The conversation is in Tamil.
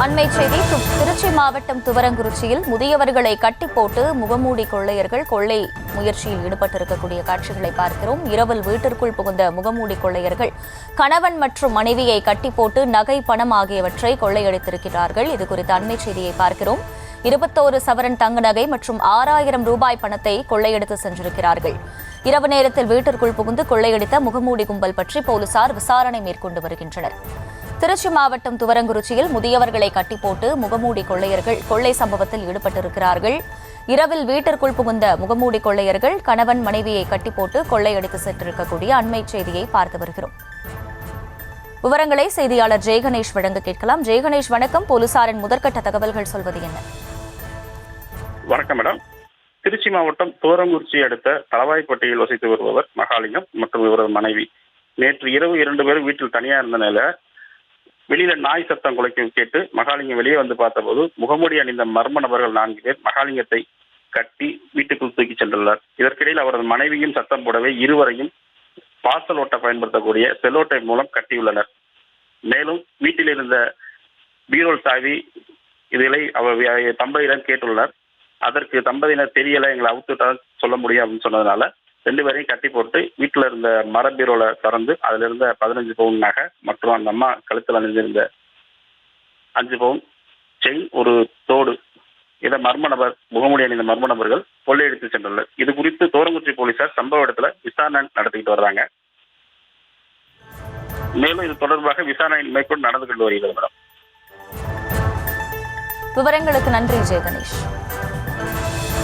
அண்மை செய்தி திருச்சி மாவட்டம் துவரங்குறிச்சியில் முதியவர்களை கட்டி போட்டு முகமூடி கொள்ளையர்கள் கொள்ளை முயற்சியில் ஈடுபட்டிருக்கக்கூடிய காட்சிகளை பார்க்கிறோம். இரவில் வீட்டிற்குள் புகுந்த முகமூடி கொள்ளையர்கள் கணவன் மற்றும் மனைவியை கட்டி போட்டு நகை, பணம் ஆகியவற்றை கொள்ளையடித்திருக்கிறார்கள். இதுகுறித்த அண்மை செய்தியை பார்க்கிறோம். 21 சவரன் தங்க நகை மற்றும் 6000 ரூபாய் பணத்தை கொள்ளையடித்து சென்றிருக்கிறார்கள். இரவு நேரத்தில் வீட்டிற்குள் புகுந்து கொள்ளையடித்த முகமூடி கும்பல் பற்றி போலீசார் விசாரணை மேற்கொண்டு வருகின்றனர். திருச்சி மாவட்டம் துவரங்குறிச்சியில் முதியவர்களை கட்டி போட்டு முகமூடி கொள்ளையர்கள் கொள்ளை சம்பவத்தில் ஈடுபட்டிருக்கிறார்கள். இரவில் வீட்டிற்குள் புகுந்த முகமூடி கொள்ளையர்கள் கணவன், மனைவியை கட்டி போட்டு கொள்ளையடித்து சென்றிருக்கக்கூடிய அண்மை செய்தியை பார்த்து வருகிறோம். விவரங்களை செய்தியாளர் ஜெயகணேஷ் வழங்க கேட்கலாம். ஜெயகணேஷ் வணக்கம். போலீசாரின் முதற்கட்ட தகவல்கள் சொல்வது என்ன? வணக்கம் மேடம். திருச்சி மாவட்டம் துவரங்குறிச்சி அடுத்த தளவாய்ப்பட்டியில் வசித்து வருபவர் மகாலிங்கம் மற்றும் இவரது மனைவி. நேற்று இரவு 2 பேரும் வீட்டில் தனியா இருந்த நிலையில வெளியில நாய் சத்தம் குலைக்க கேட்டு மகாலிங்கம் வெளியே வந்து பார்த்தபோது முகமூடி அணிந்த மர்ம நபர்கள் 4 பேர் மகாலிங்கத்தை கட்டி வீட்டுக்குள் தூக்கி சென்றுள்ளார். இதற்கிடையில் அவரது மனைவியும் சத்தம் போடவே இருவரையும் பார்சல் ஓட்ட பயன்படுத்தக்கூடிய செல்லோட்டை மூலம் கட்டியுள்ளனர். மேலும் வீட்டில் இருந்த பீரோல் சாவி இதிலை தம்பதியிடம் கேட்டுள்ளனர். அதற்கு தம்பதியினர் தெரியல, எங்களை அவுத்துட்டால் சொல்ல முடியும் அப்படின்னு சொன்னதுனால 2 பேரையும் கட்டி போட்டு வீட்டில் இருந்த மர பீரோல திறந்து அதில் இருந்த 15 பவுன் நகை மற்றும் அந்த அம்மா கழுத்தில் அணிந்திருந்த 5 பவுன் செயின், ஒரு தோடு இதை முகமூடி அணிந்த மர்ம நபர்கள் கொள்ளையடித்து சென்றுள்ளனர். இது குறித்து துவரங்குறிச்சி போலீசார் சம்பவ இடத்துல விசாரணை நடத்திக்கிட்டு வர்றாங்க. மேலும் இது தொடர்பாக விசாரணை மேற்கொண்டு நடந்து கொண்டு வருகிறது மேடம். விவரங்களுக்கு நன்றி ஜெயகணேஷ்.